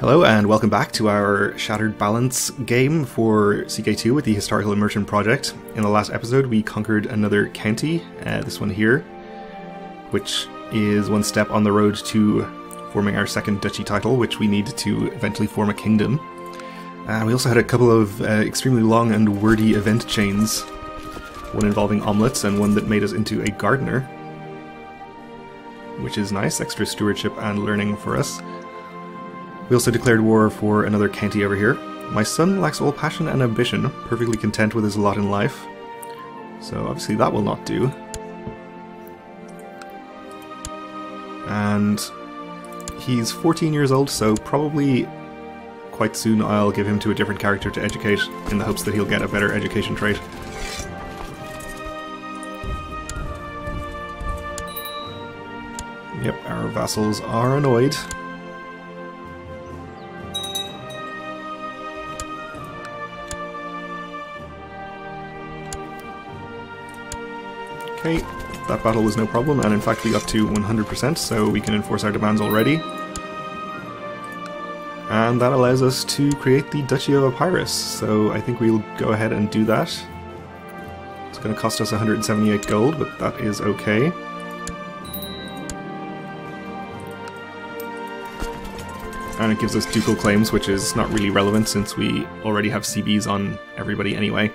Hello and welcome back to our Shattered Balance game for CK2 with the Historical Immersion Project. In the last episode we conquered another county, this one here, which is one step on the road to forming our second duchy title, which we need to eventually form a kingdom. We also had a couple of extremely long and wordy event chains, one involving omelets and one that made us into a gardener, which is nice, extra stewardship and learning for us. We also declared war for another county over here. My son lacks all passion and ambition, perfectly content with his lot in life. So obviously that will not do. And he's 14 years old, so probably quite soon I'll give him to a different character to educate, in the hopes that he'll get a better education trait. Yep, our vassals are annoyed. Okay, that battle was no problem, and in fact we got to 100%, so we can enforce our demands already. And that allows us to create the Duchy of Epirus, so I think we'll go ahead and do that. It's going to cost us 178 gold, but that is okay. And it gives us ducal claims, which is not really relevant since we already have CBs on everybody anyway.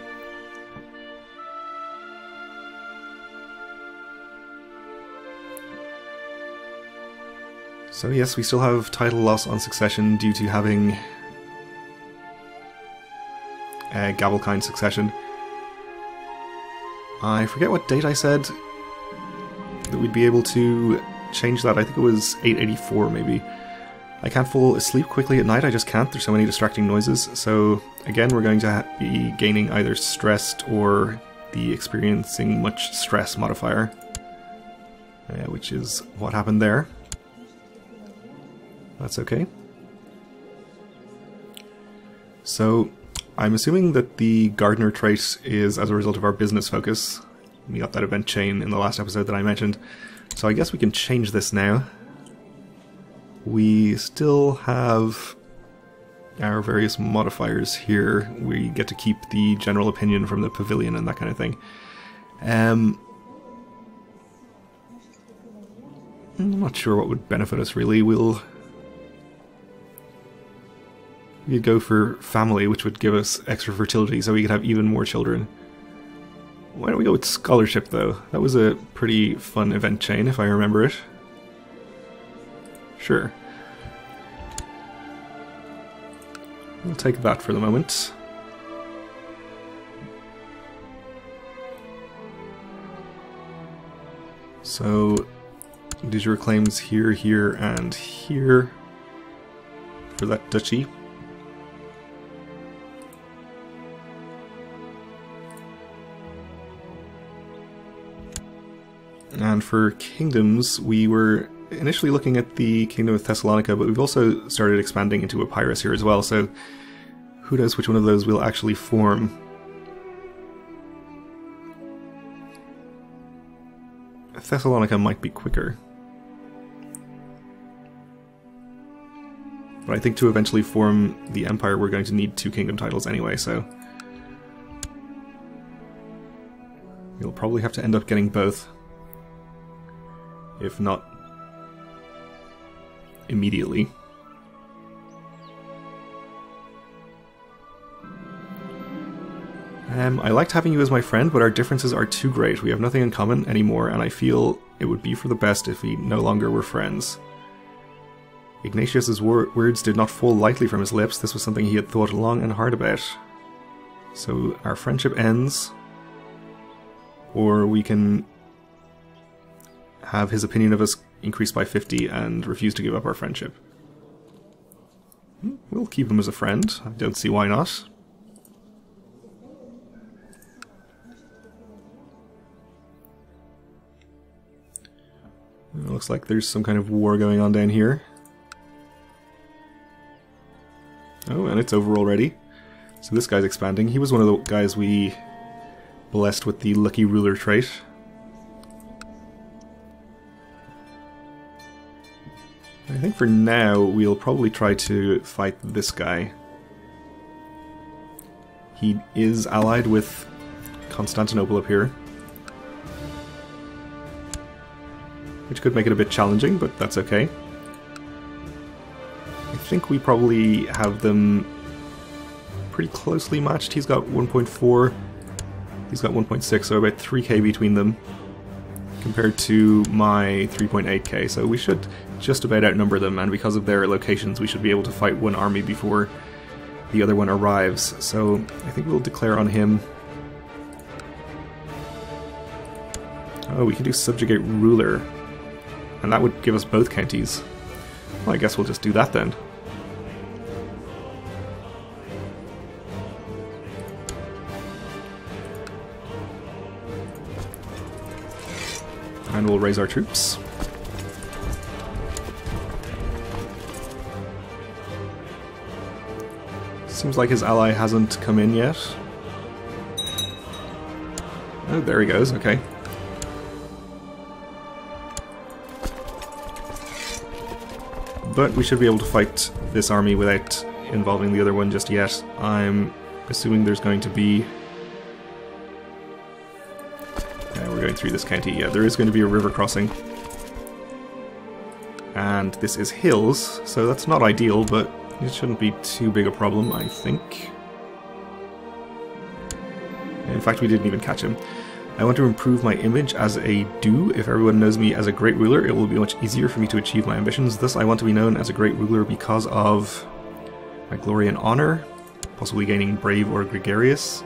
So yes, we still have title loss on succession due to having Gavelkind succession. I forget what date I said that we'd be able to change that. I think it was 884 maybe. I can't fall asleep quickly at night, I just can't. There's so many distracting noises. So again, we're going to be gaining either stressed or the experiencing much stress modifier, which is what happened there. That's okay. So, I'm assuming that the gardener trait is as a result of our business focus. We got that event chain in the last episode that I mentioned. So I guess we can change this now. We still have our various modifiers here. We get to keep the general opinion from the pavilion and that kind of thing. I'm not sure what would benefit us really. We'd go for family, which would give us extra fertility, so we could have even more children. Why don't we go with scholarship, though? That was a pretty fun event chain, if I remember it. Sure. We'll take that for the moment. So, de jure claims here, here, and here for that duchy. And for kingdoms, we were initially looking at the Kingdom of Thessalonica, but we've also started expanding into Epirus here as well, so who knows which one of those we'll actually form. Thessalonica might be quicker. But I think to eventually form the Empire we're going to need 2 kingdom titles anyway, so we'll probably have to end up getting both. If not immediately. I liked having you as my friend, but our differences are too great. We have nothing in common anymore, and I feel it would be for the best if we no longer were friends. Ignatius's words did not fall lightly from his lips. This was something he had thought long and hard about. So our friendship ends, or we can have his opinion of us increased by 50 and refuse to give up our friendship. We'll keep him as a friend. I don't see why not. It looks like there's some kind of war going on down here. Oh, and it's over already. So this guy's expanding. He was one of the guys we blessed with the Lucky Ruler trait. think for now we'll probably try to fight this guy. He is allied with Constantinople up here, which could make it a bit challenging, but that's okay. I think we probably have them pretty closely matched. He's got 1.4, he's got 1.6, so about 3k between them compared to my 3.8k, so we should just about outnumber them, and because of their locations we should be able to fight one army before the other one arrives. So I think we'll declare on him. Oh, we can do subjugate ruler, and that would give us both counties. Well, I guess we'll just do that then. And we'll raise our troops. Seems like his ally hasn't come in yet. Oh, there he goes, okay. But we should be able to fight this army without involving the other one just yet. I'm assuming there's going to be... Yeah, we're going through this county. Yeah, there is going to be a river crossing. And this is hills, so that's not ideal, but it shouldn't be too big a problem, I think. In fact, we didn't even catch him. I want to improve my image as a do. If everyone knows me as a great ruler, it will be much easier for me to achieve my ambitions. Thus, I want to be known as a great ruler because of my glory and honor, possibly gaining brave or gregarious,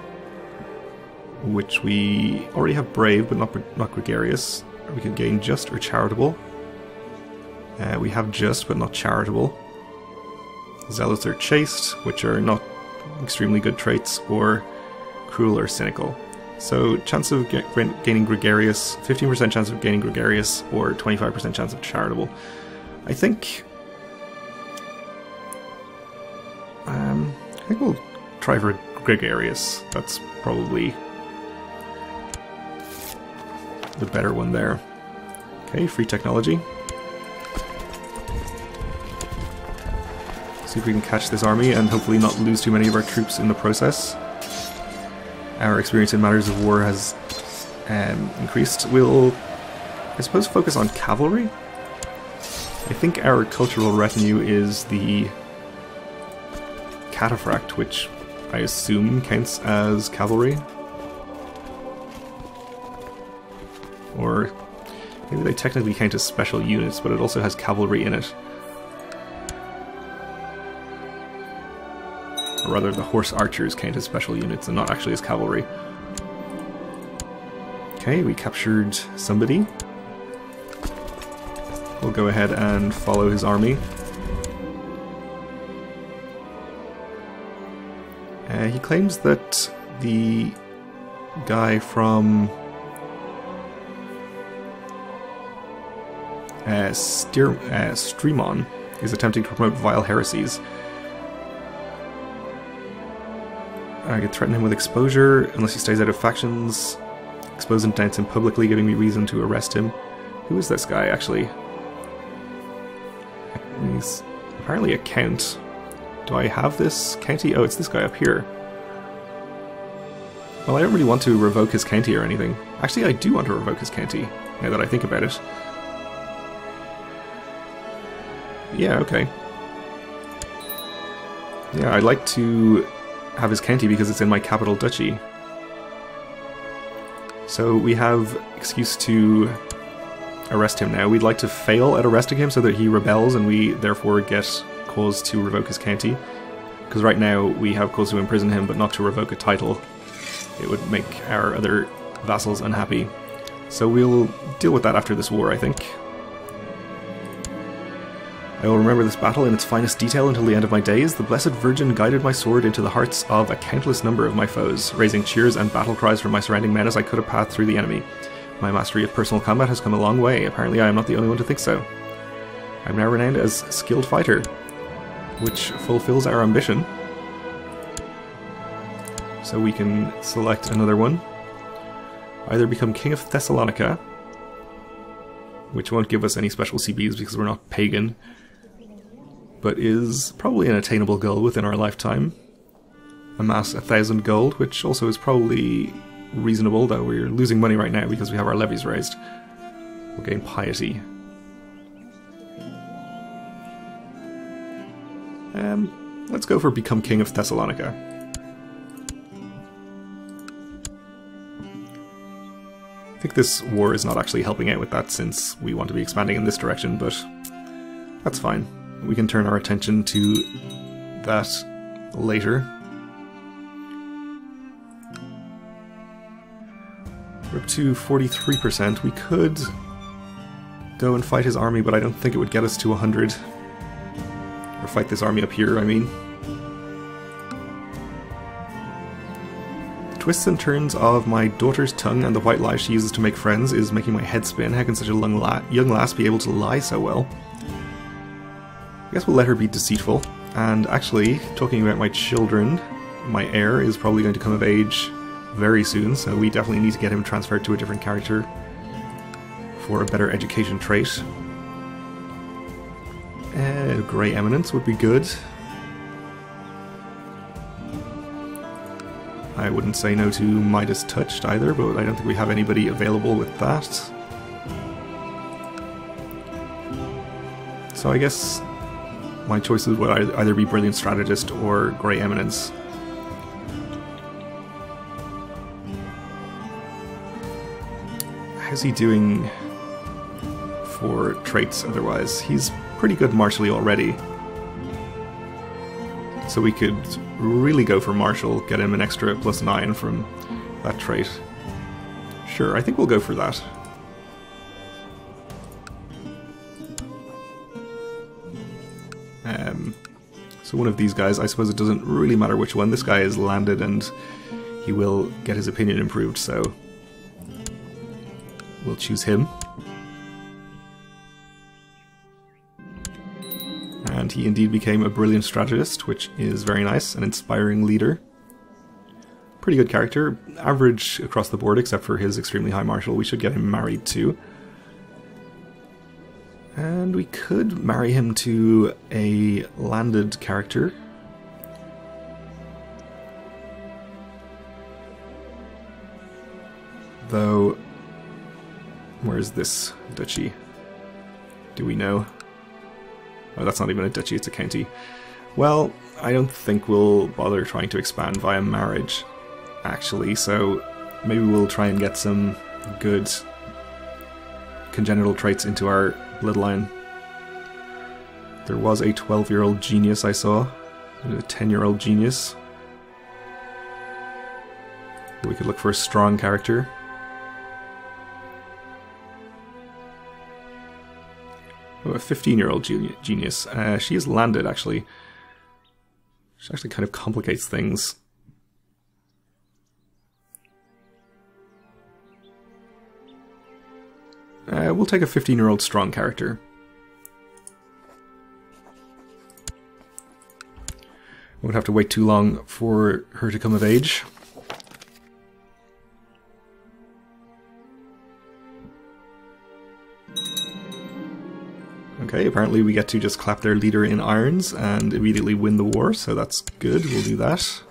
which we already have brave, but not gregarious. We can gain just or charitable. We have just, but not charitable. Zealous or chaste, which are not extremely good traits, or cruel or cynical. So chance of gaining gregarious, 15% chance of gaining gregarious, or 25% chance of charitable. I think we'll try for gregarious. That's probably the better one there. Okay, free technology. See if we can catch this army and hopefully not lose too many of our troops in the process. Our experience in matters of war has increased. We'll, I suppose, focus on cavalry. I think our cultural retinue is the cataphract, which I assume counts as cavalry. Or maybe they technically count as special units, but it also has cavalry in it. Or rather, the horse archers count as special units and not actually as cavalry. Okay, we captured somebody. We'll go ahead and follow his army. He claims that the guy from Stremon is attempting to promote vile heresies. I could threaten him with exposure unless he stays out of factions. Expose and denounce him publicly, giving me reason to arrest him. Who is this guy, actually? He's apparently a count. Do I have this county? Oh, it's this guy up here. Well, I don't really want to revoke his county or anything. Actually, I do want to revoke his county, now that I think about it. Yeah, okay. Yeah, I'd like to have his county because it's in my capital duchy. So we have excuse to arrest him now. We'd like to fail at arresting him so that he rebels and we therefore get cause to revoke his county. Because right now we have cause to imprison him but not to revoke a title. It would make our other vassals unhappy. So we'll deal with that after this war, I think. I will remember this battle in its finest detail until the end of my days. The Blessed Virgin guided my sword into the hearts of a countless number of my foes, raising cheers and battle cries from my surrounding men as I could have passed through the enemy. My mastery of personal combat has come a long way. Apparently I am not the only one to think so. I am now renowned as skilled fighter, which fulfills our ambition. So we can select another one. Either become King of Thessalonica, which won't give us any special CBs because we're not pagan, but is probably an attainable goal within our lifetime. Amass 1,000 gold, which also is probably reasonable, though we're losing money right now because we have our levies raised. We'll gain piety. Let's go for Become King of Thessalonica. I think this war is not actually helping out with that, since we want to be expanding in this direction, but that's fine. We can turn our attention to that later. We're up to 43%. We could go and fight his army, but I don't think it would get us to 100. Or fight this army up here, I mean. The twists and turns of my daughter's tongue and the white lies she uses to make friends is making my head spin. How can such a young lass be able to lie so well? I guess we'll let her be deceitful. And actually, talking about my children, my heir is probably going to come of age very soon, so we definitely need to get him transferred to a different character for a better education trait. Grey Eminence would be good. I wouldn't say no to Midas Touched either, but I don't think we have anybody available with that. So I guess my choices would either be Brilliant Strategist or Grey Eminence. How's he doing for traits otherwise? He's pretty good martially already. So we could really go for martial, get him an extra +9 from that trait. Sure, I think we'll go for that. So one of these guys, I suppose it doesn't really matter which one. This guy is landed and he will get his opinion improved, so we'll choose him. And he indeed became a brilliant strategist, which is very nice, an inspiring leader. Pretty good character, average across the board except for his extremely high martial. We should get him married too. And we could marry him to a landed character. Though, where's this duchy? Do we know? Oh, that's not even a duchy, it's a county. Well, I don't think we'll bother trying to expand via marriage, actually, so maybe we'll try and get some good congenital traits into our bloodline. There was a 12-year-old genius I saw, and a 10-year-old genius. We could look for a strong character. Oh, a 15-year-old genius. She is landed, actually. Which actually kind of complicates things. We'll take a 15-year-old strong character. Won't have to wait too long for her to come of age. Okay, apparently we get to just clap their leader in irons and immediately win the war, so that's good, we'll do that.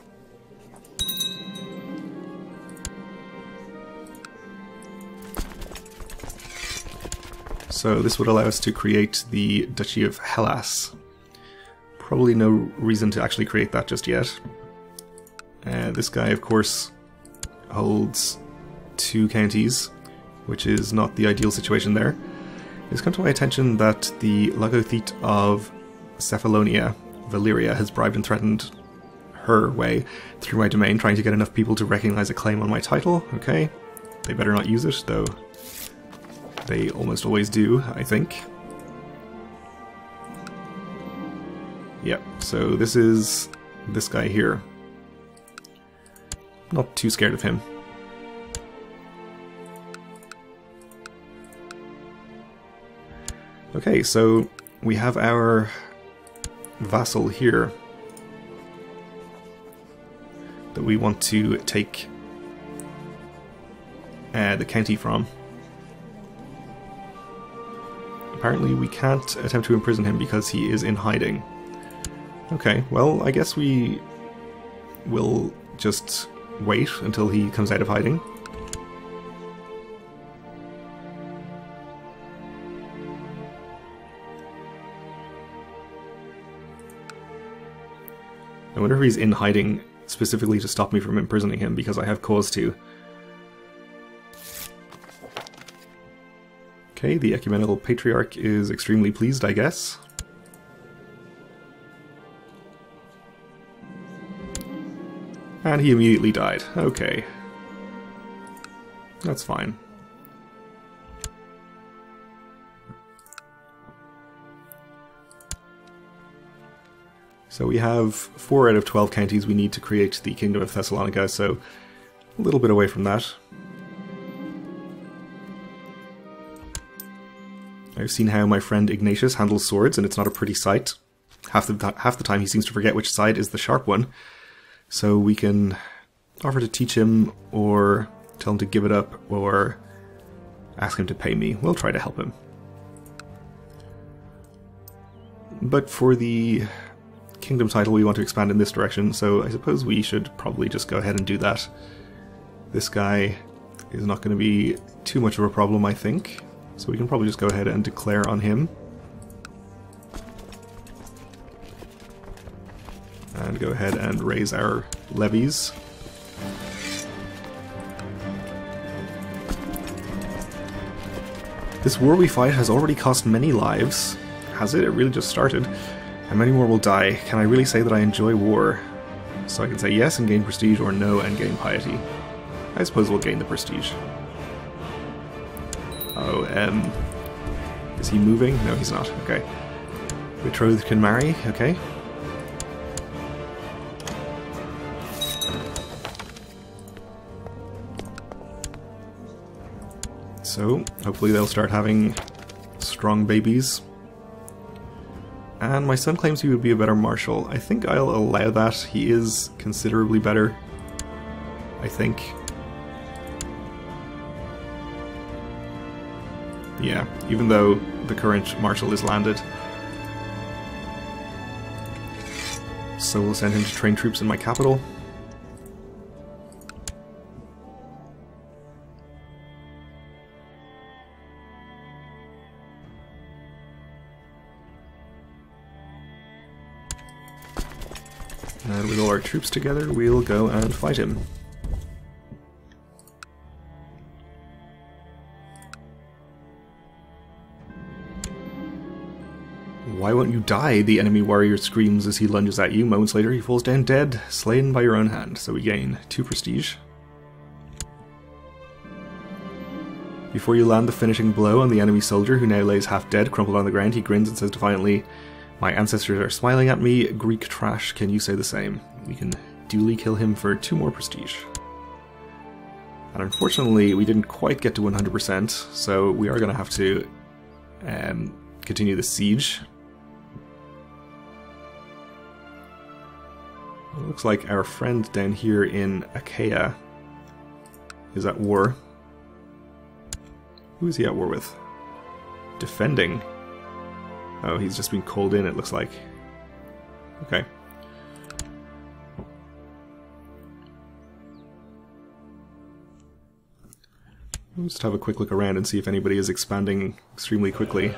So this would allow us to create the Duchy of Hellas. Probably no reason to actually create that just yet. This guy, of course, holds 2 counties, which is not the ideal situation there. It's come to my attention that the Logothete of Cephalonia, Valyria, has bribed and threatened her way through my domain, trying to get enough people to recognize a claim on my title. Okay, they better not use it, though they almost always do, I think. Yep, so this is this guy here. Not too scared of him. Okay, so we have our vassal here that we want to take the county from. Apparently we can't attempt to imprison him because he is in hiding. Okay, well, I guess we will just wait until he comes out of hiding. I wonder if he's in hiding specifically to stop me from imprisoning him, because I have cause to. Okay, the Ecumenical Patriarch is extremely pleased, I guess. And he immediately died. Okay. That's fine. So we have 4 out of 12 counties we need to create the Kingdom of Thessalonica, so a little bit away from that. I've seen how my friend Ignatius handles swords, and it's not a pretty sight. Half the time he seems to forget which side is the sharp one. So we can offer to teach him, or tell him to give it up, or ask him to pay me. We'll try to help him. But for the kingdom title, we want to expand in this direction, so I suppose we should probably just go ahead and do that. This guy is not going to be too much of a problem, I think. So we can probably just go ahead and declare on him. And go ahead and raise our levies. This war we fight has already cost many lives. Has it? It really just started. How many more will die? Can I really say that I enjoy war? So I can say yes and gain prestige, or no and gain piety. I suppose we'll gain the prestige. Oh, is he moving? No, he's not. Okay. Betrothed can marry. Okay. So, hopefully they'll start having strong babies. And my son claims he would be a better marshal. I think I'll allow that. He is considerably better, I think. Yeah, even though the current marshal is landed. So we'll send him to train troops in my capital. And with all our troops together, we'll go and fight him. Why won't you die? The enemy warrior screams as he lunges at you. Moments later, he falls down dead, slain by your own hand. So we gain 2 prestige. Before you land the finishing blow on the enemy soldier, who now lays half dead, crumpled on the ground, he grins and says defiantly, "My ancestors are smiling at me. Greek trash, can you say the same?" We can duly kill him for 2 more prestige. And unfortunately, we didn't quite get to 100%, so we are going to have to continue the siege. It looks like our friend down here in Achaia is at war. Who is he at war with? Defending. Oh, he's just been called in, it looks like. Okay. We'll just have a quick look around and see if anybody is expanding extremely quickly.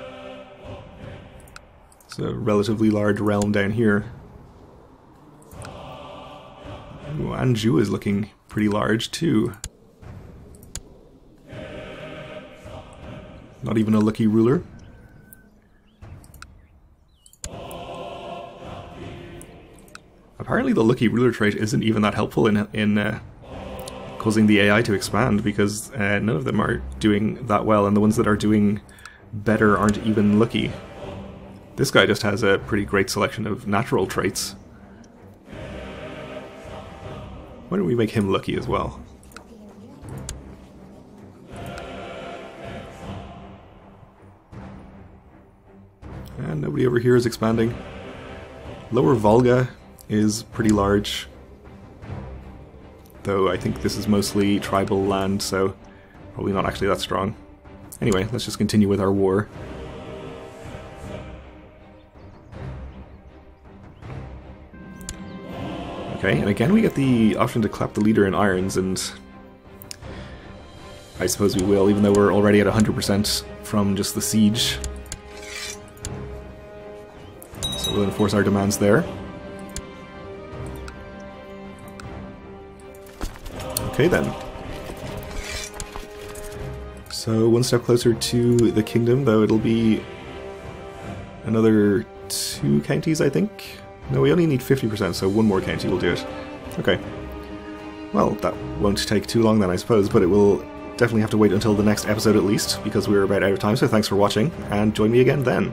It's a relatively large realm down here. Ooh, Anjou is looking pretty large too. Not even a lucky ruler. Apparently the lucky ruler trait isn't even that helpful in causing the AI to expand, because none of them are doing that well, and the ones that are doing better aren't even lucky. This guy just has a pretty great selection of natural traits. Why don't we make him lucky as well? And nobody over here is expanding. Lower Volga is pretty large, though I think this is mostly tribal land, so probably not actually that strong. Anyway, let's just continue with our war. Okay, and again we get the option to clap the leader in irons, and I suppose we will, even though we're already at 100% from just the siege. So we'll enforce our demands there. Okay then. So one step closer to the kingdom, though it'll be another 2 counties, I think? No, we only need 50%, so 1 more county will do it. Okay. Well, that won't take too long then, I suppose, but it will definitely have to wait until the next episode at least, because we're about out of time, so thanks for watching, and join me again then.